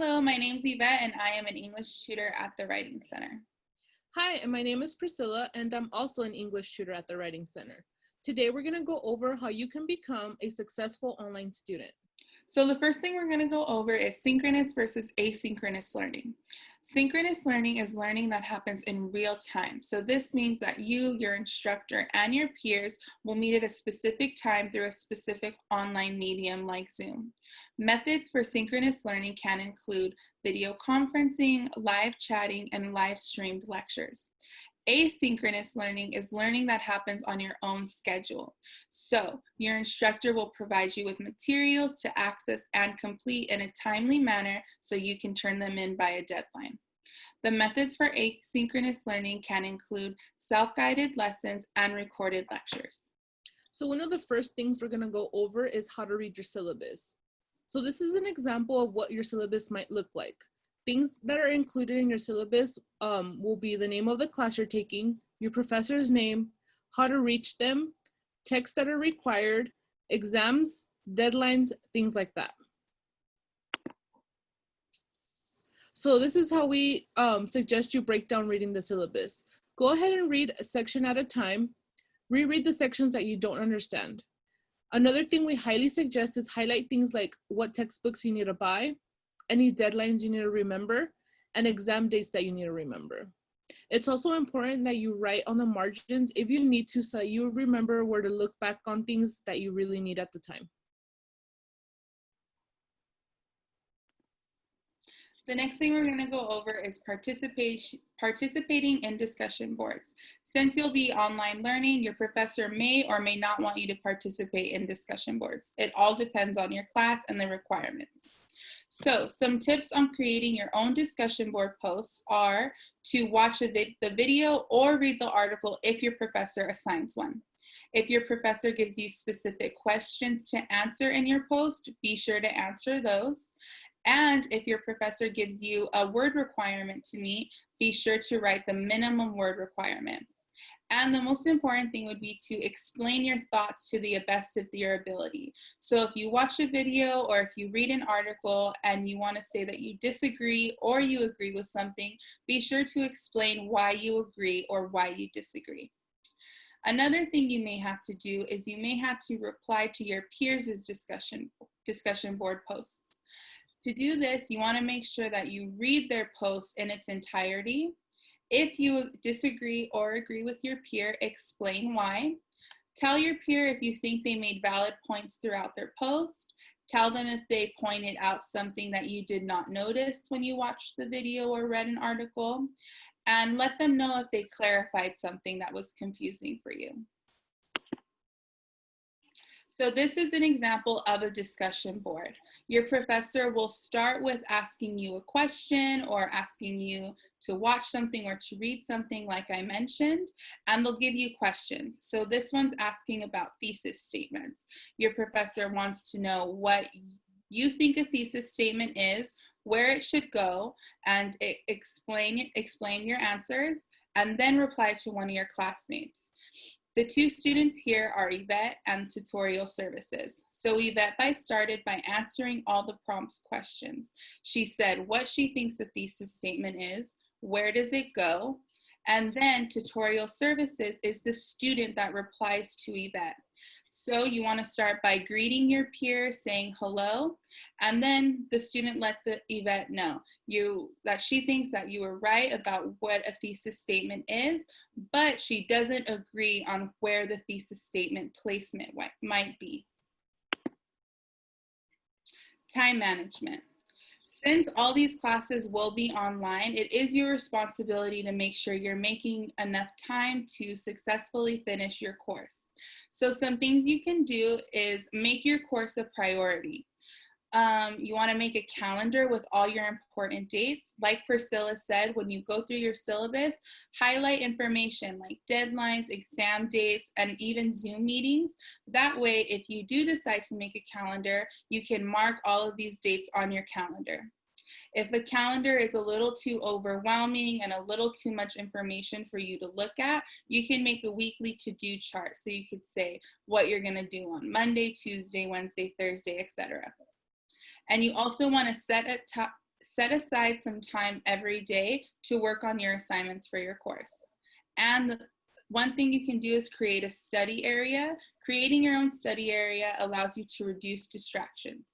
Hello, my name's Yvette and I am an English tutor at the Writing Center. Hi, and my name is Priscilla, and I'm also an English tutor at the Writing Center. Today, we're going to go over how you can become a successful online student. So the first thing we're going to go over is synchronous versus asynchronous learning. Synchronous learning is learning that happens in real time. So this means that you, your instructor, and your peers will meet at a specific time through a specific online medium like Zoom. Methods for synchronous learning can include video conferencing, live chatting, and live streamed lectures. Asynchronous learning is learning that happens on your own schedule. So your instructor will provide you with materials to access and complete in a timely manner so you can turn them in by a deadline. The methods for asynchronous learning can include self-guided lessons and recorded lectures. So one of the first things we're going to go over is how to read your syllabus. So this is an example of what your syllabus might look like. Things that are included in your syllabus will be the name of the class you're taking, your professor's name, how to reach them, texts that are required, exams, deadlines, things like that. So this is how we suggest you break down reading the syllabus. Go ahead and read a section at a time. Reread the sections that you don't understand. Another thing we highly suggest is highlight things like what textbooks you need to buy, any deadlines you need to remember, and exam dates that you need to remember. It's also important that you write on the margins if you need to, so you remember where to look back on things that you really need at the time. The next thing we're going to go over is participating in discussion boards. Since you'll be online learning, your professor may or may not want you to participate in discussion boards. It all depends on your class and the requirements. So some tips on creating your own discussion board posts are to watch the video or read the article if your professor assigns one. If your professor gives you specific questions to answer in your post, be sure to answer those. And if your professor gives you a word requirement to meet, be sure to write the minimum word requirement. And the most important thing would be to explain your thoughts to the best of your ability. So if you watch a video or if you read an article and you want to say that you disagree or you agree with something, be sure to explain why you agree or why you disagree. Another thing you may have to do is you may have to reply to your peers' discussion board posts. To do this, you want to make sure that you read their post in its entirety. If you disagree or agree with your peer, explain why. Tell your peer if you think they made valid points throughout their post. Tell them if they pointed out something that you did not notice when you watched the video or read an article. And let them know if they clarified something that was confusing for you. So this is an example of a discussion board. Your professor will start with asking you a question or asking you to watch something or to read something like I mentioned, and they'll give you questions. So this one's asking about thesis statements. Your professor wants to know what you think a thesis statement is, where it should go, and explain your answers, and then reply to one of your classmates. The two students here are Yvette and Tutorial Services. So Yvette started by answering all the prompts questions. She said what she thinks a thesis statement is, where does it go, and then Tutorial Services is the student that replies to Yvette. So you want to start by greeting your peer, saying hello, and then the student let the Yvette know that she thinks that you were right about what a thesis statement is, but she doesn't agree on where the thesis statement placement might be. Time management. Since all these classes will be online, it is your responsibility to make sure you're making enough time to successfully finish your course. So some things you can do is make your course a priority. You want to make a calendar with all your important dates. Like Priscilla said, when you go through your syllabus, highlight information like deadlines, exam dates, and even Zoom meetings. That way, if you do decide to make a calendar, you can mark all of these dates on your calendar. If a calendar is a little too overwhelming and a little too much information for you to look at, you can make a weekly to-do chart. So you could say what you're going to do on Monday, Tuesday, Wednesday, Thursday, etc. And you also want to Set aside some time every day to work on your assignments for your course. And one thing you can do is create a study area. Creating your own study area allows you to reduce distractions.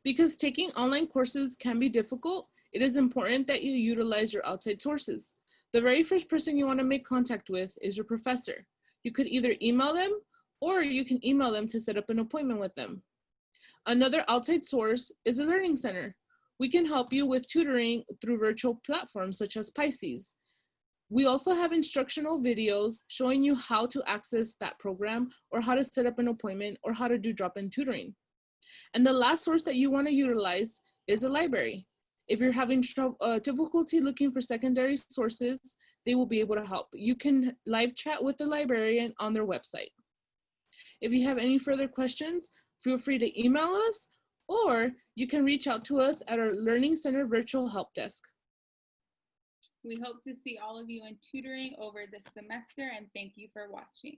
Because taking online courses can be difficult, it is important that you utilize your outside sources. The very first person you want to make contact with is your professor. You could either email them or you can email them to set up an appointment with them. Another outside source is a learning center. We can help you with tutoring through virtual platforms such as Pisces. We also have instructional videos showing you how to access that program or how to set up an appointment or how to do drop-in tutoring. And the last source that you want to utilize is a library. If you're having difficulty looking for secondary sources, they will be able to help. You can live chat with the librarian on their website. If you have any further questions, feel free to email us, or you can reach out to us at our Learning Center Virtual Help Desk. We hope to see all of you in tutoring over this semester, and thank you for watching.